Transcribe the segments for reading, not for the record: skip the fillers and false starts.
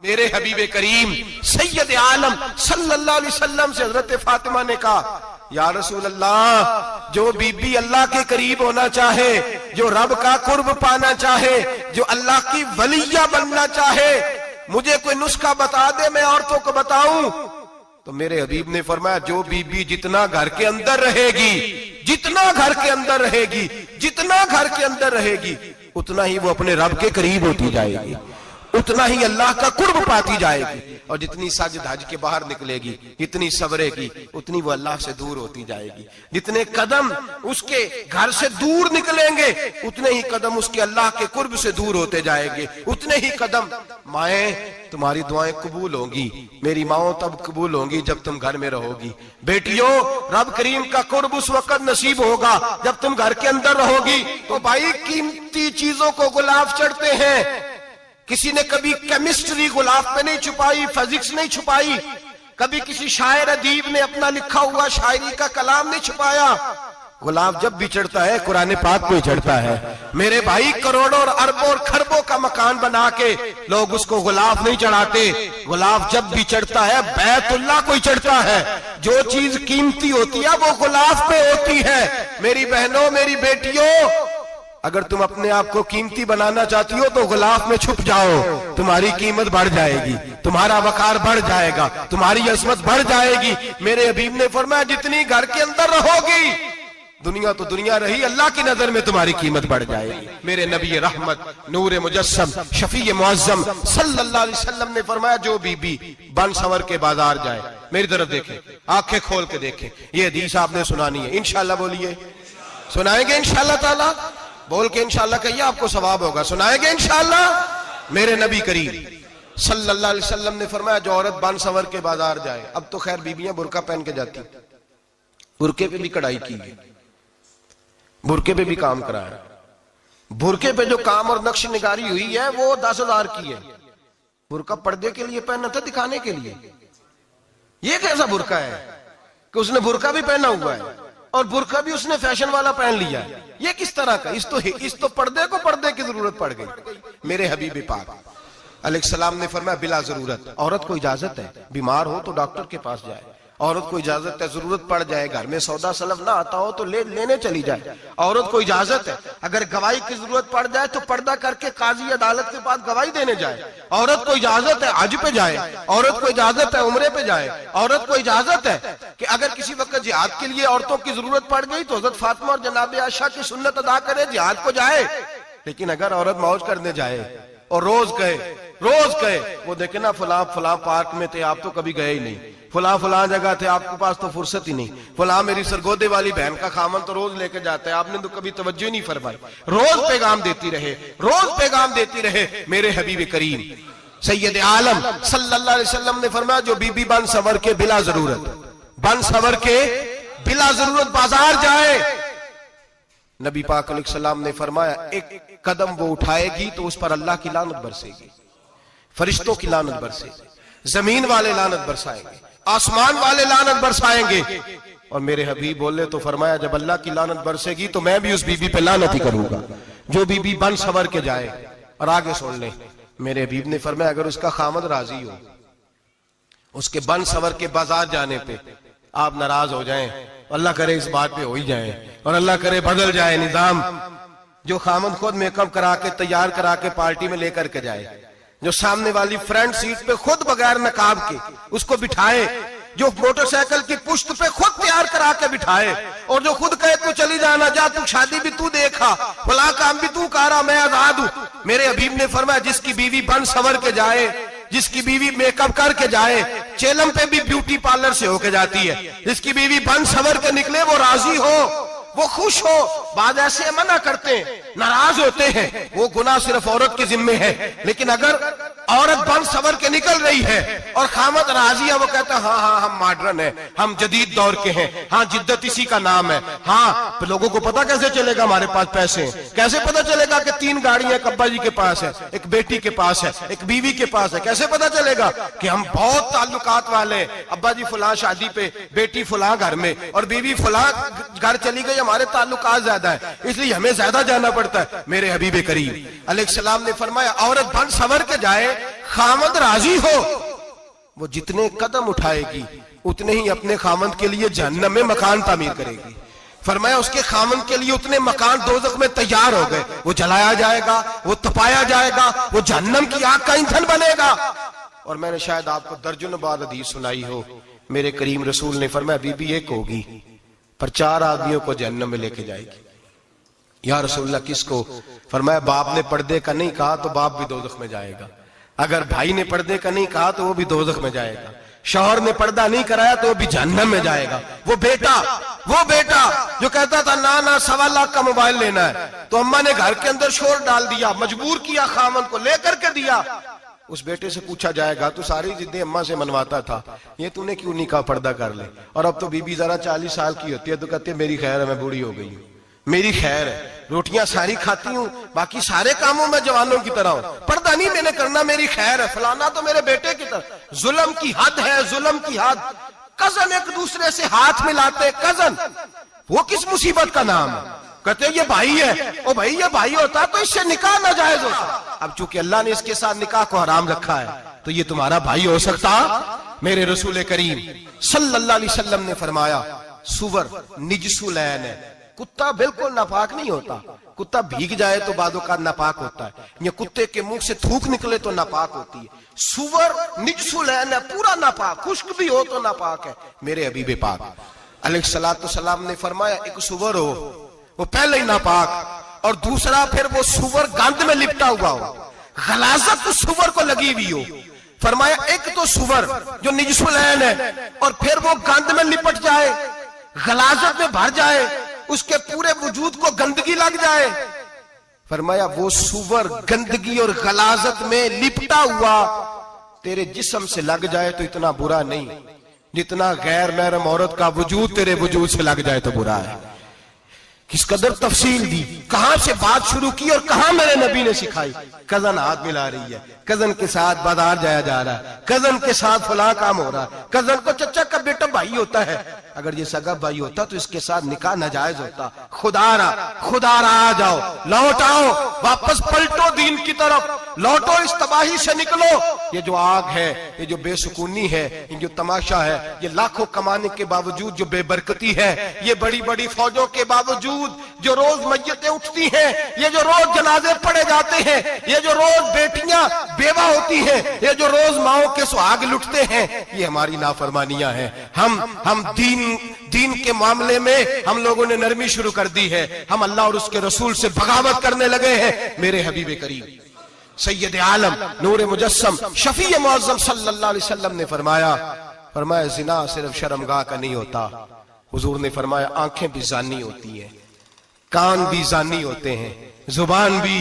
मेरे हबीबे करीम सैयद आलम सल्लल्लाहु अलैहि वसल्लम से हजरत फातिमा ने कहा, या रसूल अल्लाह, जो बीबी अल्लाह के करीब होना चाहे, जो रब का कुर्ब पाना चाहे, जो अल्लाह की वलिया बनना चाहे, मुझे कोई नुस्खा बता दे, मैं औरतों को बताऊं। तो मेरे हबीब ने फरमाया, जो बीबी जितना घर के अंदर रहेगी, जितना घर के अंदर रहेगी, जितना घर के अंदर रहेगी, उतना ही वो अपने रब के करीब होती जाएगी, उतना ही अल्लाह का कुर्ब पाती जाएगी। और जितनी सज धज के बाहर निकलेगी, जितनी सवरेगी, उतनी वो अल्लाह से दूर होती जाएगी। जितने कदम उसके घर से दूर निकलेंगे, उतने ही कदम उसके अल्लाह के कुर्ब से दूर होते जाएंगे, उतने ही कदम। माए, तुम्हारी दुआएं कबूल होंगी, मेरी माओ तब कबूल होंगी जब तुम घर में रहोगी। बेटियों, रब करीम का कुर्ब उस वक्त नसीब होगा जब तुम घर के अंदर रहोगी। तो भाई, कीमती चीजों को गुलाब चढ़ते हैं। किसी ने कभी केमिस्ट्री गुलाब पे नहीं छुपाई, फिजिक्स नहीं छुपाई, कभी किसी शायर अदीब ने अपना लिखा हुआ शायरी का कलाम नहीं छुपाया। गुलाब जब भी चढ़ता है कुरान पाक पे चढ़ता है। मेरे भाई, करोड़ों और अरबों और खरबों का मकान बना के लोग उसको गुलाब नहीं चढ़ाते। गुलाब जब भी चढ़ता है बैतुल्लाह को ही चढ़ता है। जो चीज कीमती होती है वो गुलाब पे होती है। मेरी बहनों, मेरी बेटियों, अगर तुम अपने आप को कीमती बनाना चाहती हो तो गुलाब में छुप जाओ, तुम्हारी कीमत बढ़ जाएगी, तुम्हारा वकार बढ़ जाएगा, तुम्हारी अजमत बढ़ जाएगी। मेरे हबीब ने फरमाया, जितनी घर के अंदर रहोगी, दुनिया तो दुनिया रही, अल्लाह की नजर में तुम्हारी कीमत बढ़ जाएगी। मेरे नबी रहमत, नूर मुजस्सम, शफी मुअज्जम सल्लल्लाहु अलैहि वसल्लम ने फरमाया, जो बीबी बन संवर के बाजार जाए, मेरी तरफ देखे, आंखें खोल के देखे, ये हदीस आपने सुनानी है। इंशाल्लाह बोलिए, सुनाएंगे इंशाल्लाह ताला, बोल के इंशाल्लाह कहिए, आपको सवाब होगा। सुनाएंगे इंशाल्लाह। मेरे नबी करीम सल्लल्लाहु अलैहि वसल्लम ने फरमाया, जो औरत बन संवर के बाजार जाए, अब तो खैर बीबियां बुरका पहन के जाती, बुरके पे भी कढ़ाई की है, बुरके पे भी काम कराया, बुरके पे जो काम और नक्श निगारी हुई है वो 10,000 की है। बुरका पर्दे के लिए पहना था, दिखाने के लिए। ये कैसा बुरका है कि उसने बुरका भी पहना हुआ है और बुरका भी उसने फैशन वाला पहन लिया है? ये किस तरह का? इस तो पर्दे को पर्दे की जरूरत पड़ गई। मेरे हबीब पाक अलैहिस्सलाम ने फरमाया, बिला जरूरत, औरत को इजाजत है, बीमार हो तो डॉक्टर के पास जाए, औरत को इजाजत है, जरूरत पड़ जाए, घर में सौदा सलफ ना आता हो तो लेने चली जाए, औरत को इजाजत है। अगर गवाही की जरूरत पड़ जाए तो पर्दा करके काजी अदालत के पास गवाही देने जाए, औरत को इजाजत है हज पे जाए, औरत को इजाजत है उम्रे पे जाए, औरत को इजाजत है कि अगर किसी वक्त जिहाद के लिए औरतों की जरूरत पड़ गई तो हजरत फातिमा और जनाब आयशा की सुन्नत अदा करे, जिहाद को जाए। लेकिन अगर औरत मौज करने जाए और रोज कहे वो देखे ना, फलां पार्क में थे, आप तो कभी गए ही नहीं, फलां जगह थे, आपके पास तो फुर्सत ही नहीं, फलां मेरी सरगोदे वाली बहन का खामन तो रोज लेके जाता है, आपने तो कभी तवज्जो नहीं फरमाई। रोज पैगाम देती रहे, रोज पैगाम देती रहे। मेरे हबीब करीम सैयद आलम सल्लल्लाहु अलैहि वसल्लम ने फरमाया, जो बीबी बन संवर के बिला जरूरत बाजार जाए, नबी पाक अलैहिस्सलाम ने फरमाया, एक कदम वो उठाएगी तो उस पर अल्लाह की लानत बरसेगी, फरिश्तों की लानत बरसेगी, जमीन वाले लानत बरसाएंगे, आसमान वाले लानत बरसाएंगे। और मेरे हबीब बोले तो फरमाया, जब अल्लाह की लानत बरसेगी तो मैं भी उस बीबी पे लानत ही करूंगा जो बीबी बन संवर के जाए। और आगे सुन ले, मेरे हबीब ने फरमाया, अगर उसका खामद राजी हो, उसके बन संवर के बाजार जाने पे आप नाराज हो जाएं, अल्लाह करे इस बात पे हो ही जाए, और अल्लाह करे बदल जाए निजाम, जो खामद खुद मेकअप करा के तैयार करा के पार्टी में लेकर के जाए, जो सामने वाली फ्रंट सीट पे खुद बगैर नकाब के उसको बिठाए, जो मोटरसाइकिल की पुश्त पे खुद तैयार करा के बिठाए, और जो खुद कहे तू चली जाना, जा तू शादी भी तू देखा, फला काम भी तू करा, मैं आजाद हूं। मेरे हबीब ने फरमाया, जिसकी बीवी बन संवर के जाए, जिसकी बीवी मेकअप करके जाए, चेलम पे भी ब्यूटी पार्लर से होके जाती है, जिसकी बीवी बन संवर के निकले, वो राजी हो, वो खुश हो। बाद ऐसे मना करते हैं, नाराज होते हैं, वो गुनाह सिर्फ औरत के जिम्मे है। लेकिन अगर औरत बन संवर के निकल रही है और खामद राजी है, वो कहता है, हाँ हम मॉडर्न है, हम जदीद दौर के हैं, हाँ जिद्दत इसी का नाम है, हाँ तो लोगों को पता कैसे चलेगा हमारे पास पैसे हैं, कैसे पता चलेगा कि 3 गाड़ियां एक अब्बा जी के पास है, एक बेटी के पास है, एक बीवी के पास है, कैसे पता चलेगा कि हम बहुत ताल्लुकात वाले हैं, अब्बा जी फलां शादी पे, बेटी फलां घर में और बीवी फलां घर चली गई, हमारे ताल्लुकात ज्यादा है इसलिए हमें ज्यादा जाना पड़ता है। मेरे हबीब करीम अलैहिस्सलाम ने फरमाया, औरत बन संवर के जाए खामद राजी हो, वो जितने कदम उठाएगी उतने ही अपने खामद के लिए जहन्नम में मकान तामीर करेगी। फरमाया उसके खामद के लिए उतने मकान दोज़ख में तैयार हो गए, वो जलाया जाएगा, वो तपाया जाएगा, वो जहन्नम की आग का ईंधन बनेगा। और मैंने शायद आपको दर्जनों बार हदीस सुनाई हो, मेरे करीम रसूल ने फरमाया बीबी एक होगी पर 4 आदमियों को जहन्नम में लेके जाएगी। या रसूलल्लाह किसको? फरमाया बाप ने पर्दे का नहीं कहा तो बाप भी दोज़ख में जाएगा, अगर भाई ने पर्दे का नहीं कहा तो वो भी दोज़ख में जाएगा, शौहर ने पर्दा नहीं कराया तो वो भी जहन्नम में जाएगा। वो बेटा जो कहता था ना ना 1.25 लाख का मोबाइल लेना है, तो अम्मा ने घर के अंदर शोर डाल दिया, मजबूर किया, खामन को लेकर के दिया। उस बेटे से पूछा जाएगा तू सारी जिद्दें अम्मा से मनवाता था, ये तूने क्यों नहीं कहा पर्दा कर ले? और अब तो बीबी जरा 40 साल की होती है तो कहती है मेरी खैर है, मैं बूढ़ी हो गई हूँ, मेरी खैर है, रोटियां सारी खाती हूँ, बाकी सारे कामों में जवानों की तरह हूं, पर्दा नहीं मैंने करना, मेरी खैर है, फलाना तो मेरे बेटे की तरह। जुल्म की हद है, जुल्म की हद। कजन एक दूसरे से हाथ मिलाते, कजन, वो किस मुसीबत का नाम है? कहते ये भाई है, ओ भाई ये भाई होता तो इससे निकाह नाजायज होता। अब चूंकि अल्लाह ने इसके साथ निकाह को हराम रखा है तो ये तुम्हारा भाई हो सकता? मेरे रसूल करीम सल्लल्लाहु अलैहि वसल्लम ने फरमाया सुवर निजसुलैन है, कुत्ता बिल्कुल नापाक नहीं होता, कुत्ता भीग जाए तो बादों का नापाक होता है, या कुत्ते के मुंह से थूक निकले तो नापाक होती है। सुवर निजसुलैन है, पूरा नापाक, खुश्क भी हो तो नापाक है। मेरे हबीब पाक अलैहिस्सलातु सलाम ने फरमाया एक सुवर हो वो पहले ही नापाक, और दूसरा फिर वो सुवर गंद में लिपटा हुआ हो, गलाजत सुवर को लगी हुई हो। फरमाया एक तो सुवर जो निजसुलैन है और फिर वो गंद में लिपट जाए, गलाजत में भर जाए, उसके पूरे वजूद को गंदगी लग जाए। फरमाया वो सुवर गंदगी और गलाजत में लिपटा हुआ तेरे जिस्म से लग जाए तो इतना बुरा नहीं, जितना गैर महरम औरत का वजूद तेरे वजूद से लग जाए तो बुरा है। किस कदर तफसील दी, कहां से बात शुरू की और कहां मेरे नबी ने सिखाई। कजन हाथ मिला रही है, कजन के साथ बाजार जाया जा रहा है, कजन के साथ फला काम हो रहा है, कजन को चचा का बेटा भाई होता है, अगर ये सगा भाई होता तो इसके साथ निकाह नाजायज होता। खुदारा आ जाओ, लौट आओ, वापस पलटो दीन की तरफ, लौटो, इस तबाही से निकलो। ये जो आग है, ये जो बेसुकूनी है, ये जो तमाशा है, ये लाखों कमाने के बावजूद जो बेबरकती है, ये बड़ी बड़ी फौजों के बावजूद जो रोज मय्यतें उठती हैं, ये जो रोज जनाजे पड़े जाते हैं, ये जो रोज बेटियां बेवा होती हैं, ये जो रोज माओ के सुहाग लुटते हैं, ये हमारी नाफरमानियां हैं। हम दीन के मामले में हम लोगों ने नरमी शुरू कर दी है, हम अल्लाह और उसके रसूल से बगावत करने लगे हैं। मेरे हबीब करीम सैयद आलम नूर मुजस्सम शफी मुअज्जम सल्लल्लाहु अलैहि वसल्लम ने फरमाया जिना सिर्फ शर्मगाह का नहीं होता, हुजूर ने फरमाया आंखें भी जानी होती हैं, कान भी जानी होते हैं, जुबान भी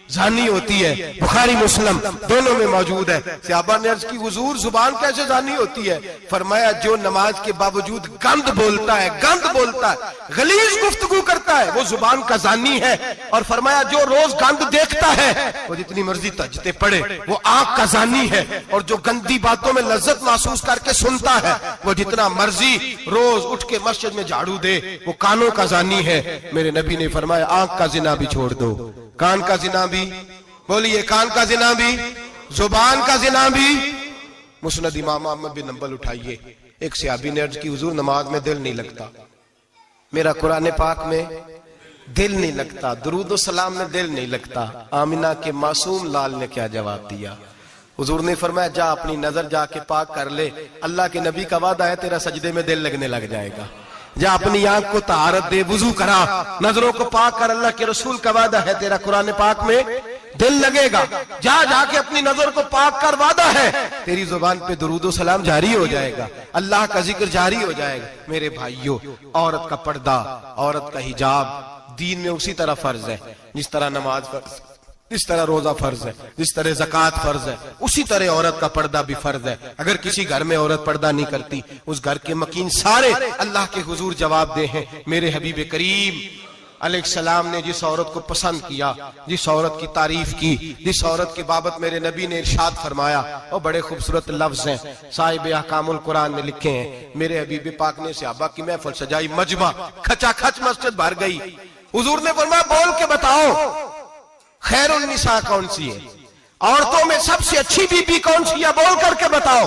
जानी होती है। बुखारी मुस्लिम दोनों में मौजूद है। सहाबा ने अर्ज की हुजूर जुबान कैसे जानी होती है? फरमाया जो नमाज के बावजूद गंद बोलता है, गलीज गुफ्तगू करता है, वो जुबान का जानी है। और फरमाया जो रोज गंद देखता है, वो जितनी मर्जी तजते पड़े, वो आंख का जानी है। और जो गंदी बातों में लज्जत महसूस करके सुनता है, वो जितना मर्जी रोज उठ के मस्जिद में झाड़ू दे, वो कानों का जानी है। मेरे नबी ने फरमाया आंख का जिना भी छोड़ दो, कान का जिना भी, बोलिए कान का जिना भी, जुबान का जिना भी। मुस्नद इमाम अहमद बिन हंबल उठाइए, एक सहाबी ने अर्ज की हुजूर नमाज में दिल नहीं लगता, मेरा कुरान पाक में दिल नहीं लगता, दुरूद और सलाम में दिल नहीं लगता। आमिना के मासूम लाल ने क्या जवाब दिया? हुजूर ने फरमाया जा अपनी नजर जाके पाक कर ले, अल्लाह के नबी का वादा है तेरा सजदे में दिल लगने लग जाएगा। जा अपनी आंख को तहारत दे, वुजू करा, नजरों को पाक कर, अल्लाह के रसूल का वादा है तेरा कुरान पाक में दिल लगेगा। जा जाके अपनी नजर को पाक कर, वादा है तेरी जुबान पे दुरूद सलाम जारी हो जाएगा, अल्लाह का जिक्र जारी हो जाएगा। मेरे भाइयों, औरत का पर्दा, औरत का हिजाब दीन में उसी तरह फर्ज है जिस तरह नमाज फर्ज, जिस तरह रोजा फर्ज है, जिस तरह ज़कात फर्ज है, उसी तरह औरत का पर्दा भी फर्ज है। अगर किसी घर में औरत पर्दा नहीं करती, उस घर के मकीन सारे अल्लाह के हुजूर जवाब दे हैं। मेरे हबीब करीम अलैहिस्सलाम ने जिस औरत को पसंद किया, जिस औरत की तारीफ की, जिस औरत की बाबत मेरे नबी ने इरशाद फरमाया, और बड़े खूबसूरत लफ्ज हैं, साहिब अहकामुल कुरान में लिखे हैं। मेरे हबीब पाक ने सहाबा की महफिल सजाई, मजमा खचाखच मस्जिद भर गई। हुजूर ने फरमाया बोल के बताओ खैरुन निसा कौन सी है? औरतों में सबसे अच्छी बीबी कौन सी है, बोल करके बताओ।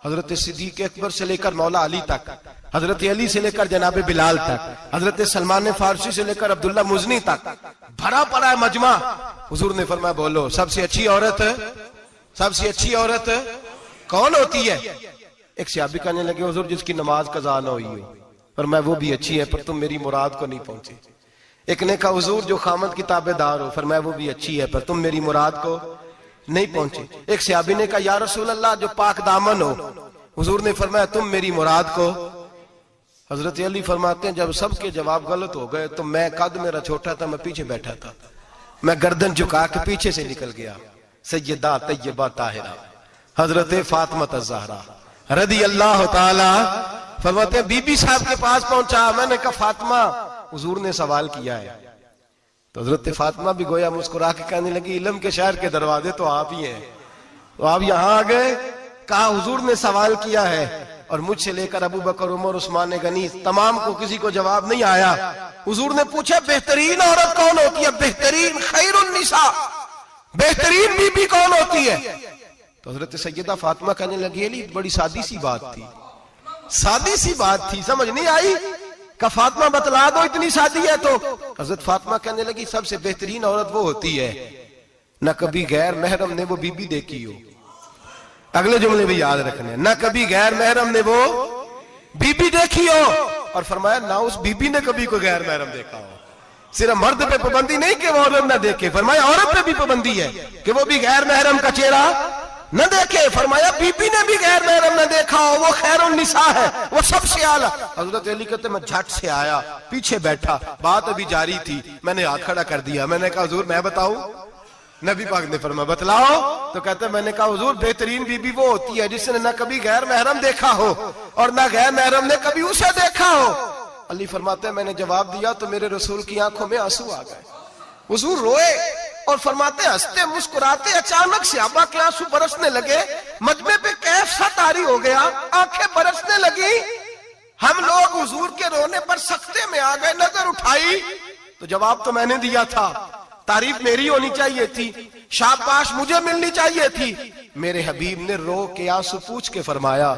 हजरत सिद्दीक अकबर से लेकर मौला अली तक, हजरत अली से लेकर जनाब बिलाल तक, हजरत सलमान फारसी से लेकर अब्दुल्ला मुजनी तक भरा पड़ा है मजमा। हुजूर ने फरमाया बोलो सबसे अच्छी औरत, सबसे अच्छी औरत कौन होती है? एक सहाबी कहने लगे हुजूर जिसकी नमाज कज़ा न हुई हो। पर मैं वो भी अच्छी है, पर तुम मेरी मुराद को नहीं पहुंचे। एक ने कहा हुजूर जो खामद की ताबेदार हो। फरमाया वो भी अच्छी है, पर तुम मेरी मुराद को नहीं पहुंचे। एक सहाबी ने कहा या रसूल अल्लाह जो पाक दामन हो। हुजूर ने फरमाया तुम मेरी मुराद को। हजरत अली फरमाते हैं जब सबके जवाब गलत हो गए तो मैं, कद मेरा छोटा था, मैं पीछे बैठा था, मैं गर्दन झुका के पीछे से निकल गया। सैयदा तैयबा ताहिरा हजरत फातिमा ज़हरा रदी अल्लाह ताला फरमाते हैं बीबी साहब के पास पहुंचा। मैंने कहा फातिमा हुजूर ने सवाल किया है। तो हजरत फातिमा भी गोया मुस्कुरा के कहने लगी इल्म के शहर के दरवाजे तो आप ही हैं, तो आप यहां आ गए। कहा हुजूर ने सवाल किया है और मुझसे लेकर अबू बकर, उमर, उस्मान गनी तमाम को किसी को जवाब नहीं आया। हुजूर ने पूछा बेहतरीन औरत कौन होती है? बेहतरीन खैरुन निसा, बेहतरीन बीबी कौन होती है? तो हजरत सैयदा फातिमा कहने लगी अली बड़ी सादी सी बात थी, सादी सी बात थी, समझ नहीं आई। का फातिमा बतला दो इतनी सादी है। तो हजरत फातिमा कहने लगी सबसे बेहतरीन औरत वो होती है न कभी गैर महरम ने वो बीबी देखी हो। अगले जुमले भी याद रखने, न कभी गैर महरम ने वो बीबी देखी हो। और फरमाया ना उस बीबी ने कभी कोई गैर महरम देखा हो। सिर्फ मर्द पे पाबंदी नहीं कि वो औरत ना देखे, फरमाया औरत पे भी पाबंदी है कि वो भी गैर महरम का चेहरा न देखे। फरमाया बीबी ने भी गैर महरम न देखा हो, वो खैरुन निसा है, वो सबसे आला। हजरत अली कहते मैं झट से आया, पीछे बैठा, बात अभी जारी थी, मैंने हाथ खड़ा कर दिया। मैंने कहा हुजूर मैं बताऊं? नबी पाक ने फरमाया बतलाओ। तो कहते मैंने कहा हुजूर बेहतरीन बीबी वो होती है जिसने न कभी गैर महरम देखा हो और न गैर महरम ने कभी उसे देखा हो। अली फरमाते मैंने जवाब दिया तो मेरे रसूल की आंखों में आंसू आ गए। हुजूर रोए और फरमाते हंसते मुस्कुराते अचानक सहाबा के आंसू बरसने लगे। मजमे पे कैफ सा तारी हो गया, आंखें बरसने लगी। हम लोग हुजूर के रोने पर सख्ते में आ गए। नजर उठाई तो जवाब तो मैंने दिया था, तारीफ मेरी होनी चाहिए थी, शाबाश मुझे मिलनी चाहिए थी। मेरे हबीब ने रो के आंसू पूछ के फरमाया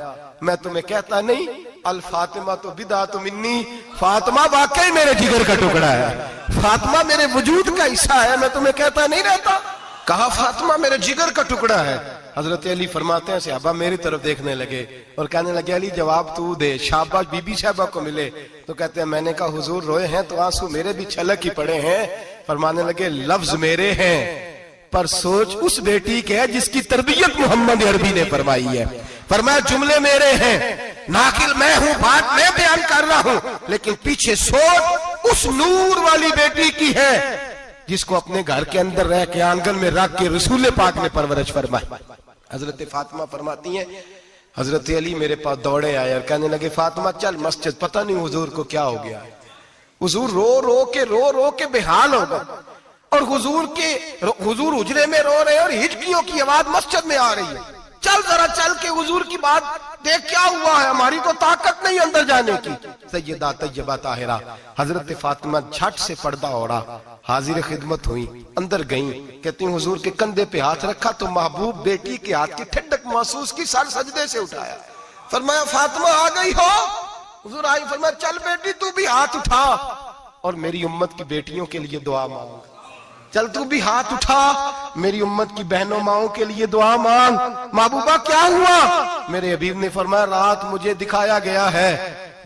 मैं तुम्हें कहता नहीं अल फातिमा तो बिदा तो मिन्नी, फातिमा वाकई मेरे जिगर का टुकड़ा है, फातिमा मेरे वजूद का हिस्सा है, मैं तुम्हें कहता नहीं रहता। कहा फातिमा मेरे जिगर का टुकड़ा है। हजरत अली फरमाते हैं सहाबा मेरी तरफ देखने लगे और कहने लगे अली जवाब तू दे, शाबाश बीबी साहबा को मिले। तो कहते हैं मैंने कहा हुजूर रोए हैं तो आंसू मेरे भी छलक ही पड़े हैं। फरमाने लगे लफ्ज मेरे हैं पर सोच उस बेटी के है जिसकी तरबियत मोहम्मद अरबी ने फरमाई है। फरमाया जुमले मेरे हैं, नाकिल मैं हूं, बात मैं बयान कर रहा हूं, लेकिन पीछे सोच उस नूर वाली बेटी की है जिसको अपने घर के अंदर रह के आंगन में रख के रसूल पाक ने परवरिश फरमाई। हजरत फातिमा फरमाती हैं हजरत अली मेरे पास दौड़े आए और कहने लगे फातिमा चल मस्जिद, पता नहीं हुजूर को क्या हो गया है। हुजूर रो रो के बेहाल हो गए और हुजूर हुजरे में रो रहे हैं और हिचकियों की आवाज मस्जिद में आ रही है। चल जरा चल के हुजूर की बात देख क्या हुआ है, हमारी तो ताकत नहीं अंदर जाने की। सैयदा तैयबा ताहिरा हजरत फातिमा झट से पर्दा ओढ़ा, हाजिर खिदमत हुई, अंदर गई। कहती हुजूर के कंधे पे हाथ रखा तो महबूब बेटी के हाथ की ठंडक महसूस की, सर सजदे से उठाया। फरमाया फातिमा आ गई हो? हुजूर आई। फरमाया चल बेटी तू भी हाथ उठा और मेरी उम्मत की बेटियों के लिए दुआ मांग। चल तू भी हाथ उठा, मेरी उम्मत की बहनों माओं के लिए दुआ मांग। महबूबा क्या हुआ? मेरे हबीब ने फरमाया रात मुझे दिखाया गया है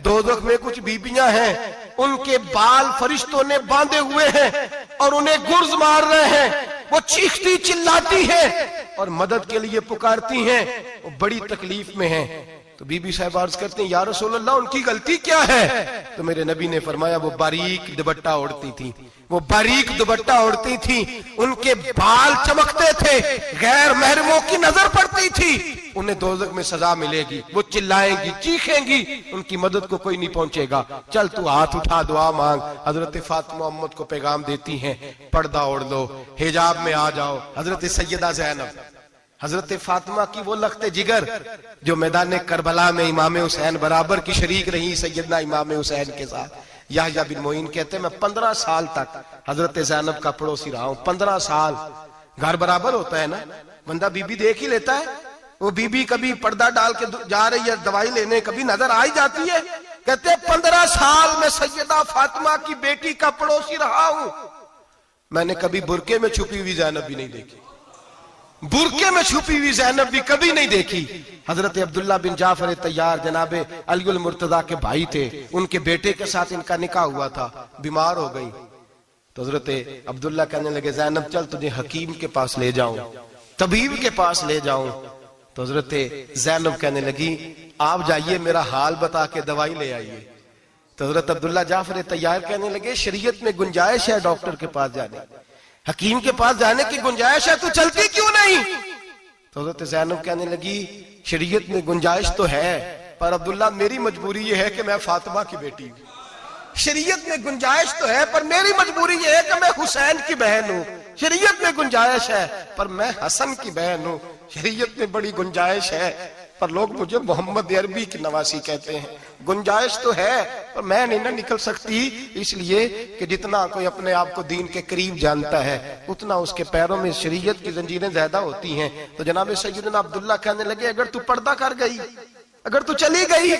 दोज़ख में कुछ बीबियां हैं, उनके बाल फरिश्तों ने बांधे हुए हैं और उन्हें गुर्ज मार रहे हैं। वो चीखती चिल्लाती हैं और मदद के लिए पुकारती हैं, वो बड़ी तकलीफ में हैं। तो बीबी साहब अर्ज करते हैं या रसूल अल्लाह उनकी गलती क्या है? तो मेरे नबी ने फरमाया वो बारीक दुपट्टा ओढ़ती थी, वो बारीक दुपट्टा ओढ़ती थी, उनके बाल चमकते थे, गैर महरमों की नजर पड़ती थी, उन्हें दोज़ख में सजा मिलेगी, वो चिल्लाएंगी चीखेंगी, उनकी मदद को कोई नहीं पहुंचेगा। चल तू हाथ उठा दुआ मांग। हजरत फातिमा उम्मत को पैगाम देती हैं पर्दा ओढ़ लो, हिजाब में आ जाओ। हजरत सैयदा ज़ैनब हजरत फातिमा की वो लख्ते जिगर जो मैदान करबला में इमाम हुसैन बराबर की शरीक रही सैयदना इमाम हुसैन के साथ। याह्या बिन मोइन कहते मैं 15 साल तक हजरत ज़ैनब का पड़ोसी रहा हूं, 15 साल। घर बराबर होता है ना, बंदा बीबी देख ही लेता है। वो बीबी कभी पर्दा डाल के जा रही है दवाई लेने, कभी नजर आ ही जाती है। कहते 15 साल में सैयदा फातिमा की बेटी का पड़ोसी रहा हूं, मैंने कभी बुरके में छुपी हुई ज़ैनब भी नहीं देखी, बुरके में छुपी हुई ज़ैनब भी कभी नहीं देखी। हजरत अब्दुल्ला बिन जाफर तैयार जनाबे अलीउल मुर्तजा के भाई थे, उनके बेटे के साथ इनका निकाह हुआ था, बीमार हो गई तो हजरत अब्दुल्ला कहने लगे ज़ैनब चल तुझे हकीम के पास ले जाऊं, तबीब के पास ले जाऊं। तो हजरत ज़ैनब कहने लगी आप जाइए मेरा हाल बता के दवाई ले आइए। तो हजरत अब्दुल्ला जाफर तैयार कहने लगे शरीयत में गुंजाइश है डॉक्टर के पास जाने, हकीम के पास जाने की गुंजाइश है, तू चलती क्यों नहीं? तो हजरत ज़ैनब कहने लगी शरीयत में गुंजाइश तो है पर अब्दुल्ला मेरी मजबूरी ये है कि मैं फातिमा की बेटी हूं। शरीयत में गुंजाइश तो है पर मेरी मजबूरी ये है कि मैं हुसैन की बहन हूं। शरीयत में गुंजाइश है पर मैं हसन की बहन हूं। शरीयत में बड़ी गुंजाइश है पर लोग मुझे मोहम्मद अरबी की नवासी कहते हैं। गुंजाइश तो है पर मैं नहीं ना निकल सकती, इसलिए कि जितना कोई अपने आप को दीन के करीब जानता है उतना उसके पैरों में शरीयत की जंजीरें ज्यादा होती हैं। तो जनाब सैयदना अब्दुल्ला कहने लगे अगर तू पर्दा कर गई, अगर तू चली गई,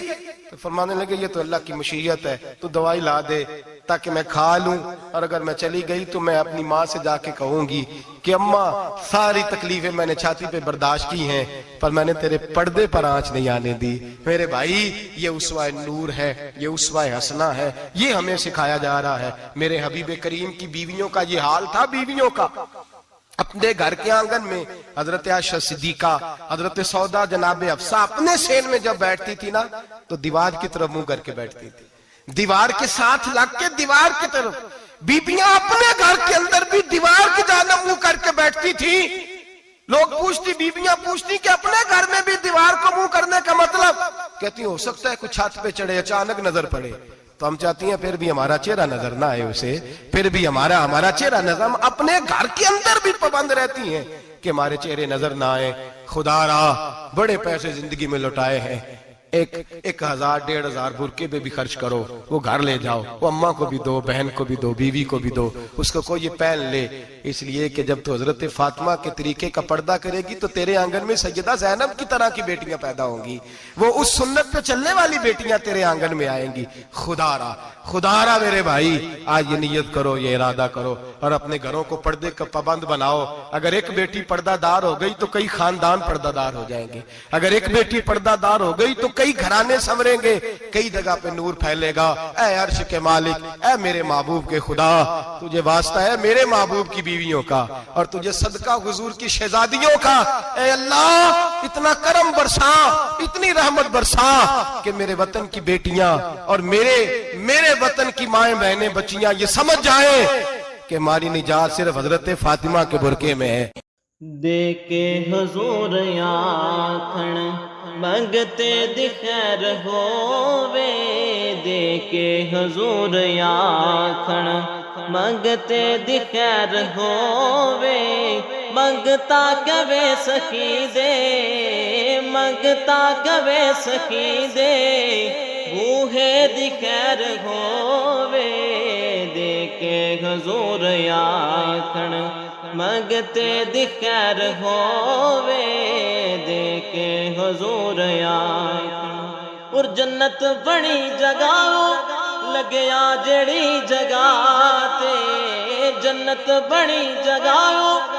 तो फरमाने लगे ये तो अल्लाह की मशीयत है, तू दवाई ला दे ताकि मैं खा लूं, और अगर मैं चली गई तो मैं अपनी माँ से जाके कहूंगी कि अम्मा सारी तकलीफें मैंने छाती पे बर्दाश्त की हैं पर मैंने तेरे पर्दे पर आंच नहीं आने दी। मेरे भाई ये उसवा नूर है, ये उसवा हसना है, ये हमें सिखाया जा रहा है। मेरे हबीब करीम की बीवियों का ये हाल था, बीवियों का अपने घर के आंगन में हजरत आयशा सिद्दीका, हजरत सौदा जनाबे अफसा अपने सेन में जब बैठती थी ना तो दीवार की तरफ मुंह करके बैठती थी, दीवार के साथ लग के दीवार की तरफ। बीबियां अपने घर के अंदर भी दीवार की जानब मुंह करके बैठती थी। लोग पूछती, बीबियां पूछती कि अपने घर में भी दीवार को मुंह करने का मतलब? कहती हो सकता है कुछ छत पे चढ़े अचानक नजर पड़े, तो हम चाहती हैं फिर भी हमारा चेहरा नजर ना आए उसे, फिर भी हमारा चेहरा नजर, हम अपने घर के अंदर भी पाबंद रहती हैं कि हमारे चेहरे नजर ना आए। खुदारा बड़े पैसे जिंदगी में लुटाए हैं, 1000 1500 बुरके पे भी खर्च करो, वो घर ले जाओ, वो अम्मा को भी दो, बहन को भी दो, बीवी को भी दो, उसको कोई ये पहन ले। इसलिए कि जब तो हजरत फातिमा के तरीके का पर्दा करेगी तो तेरे आंगन में सैयदा ज़ैनब की तरह की बेटियां पैदा होंगी, वो उस सुन्नत पे चलने वाली बेटियां तेरे आंगन में आएंगी। खुदारा खुदारा मेरे भाई आज ये नियत करो, ये इरादा करो और अपने घरों को पर्दे का पाबंद बनाओ। अगर एक बेटी पर्दादार हो गई तो कई खानदान पर्दादार हो जाएंगे, अगर एक बेटी पर्दादार हो गई तो कई घराने संवरेंगे, कई जगह पे नूर फैलेगा। ऐ अर्श के मालिक, ऐ मेरे महबूब के खुदा, तुझे वास्ता है मेरे महबूब की बीवियों का और तुझे सदका हुजूर की शहजादियों का। ऐ अल्लाह इतना करम बरसा, इतनी रहमत बरसा कि मेरे वतन की बेटियां और मेरे वतन की माएं बहनें बच्चियां ये समझ जाएं कि हमारी निजात सिर्फ हजरत फातिमा के बुरके में है। देके हुजूर आखण मंगते दी खैर होवे, देके हुजूर आखण मंगते दी खैर होवे, मंगता कवे सखी दे, मंगता कवे सखी दे, बूहे दी खैर होवे, देके हुजूर आखण मंगते दी खैर होवे, देके हुजूर आखण। और जन्नत बनी जगह लगया जड़ी जगह ते, जन्नत बनी जगह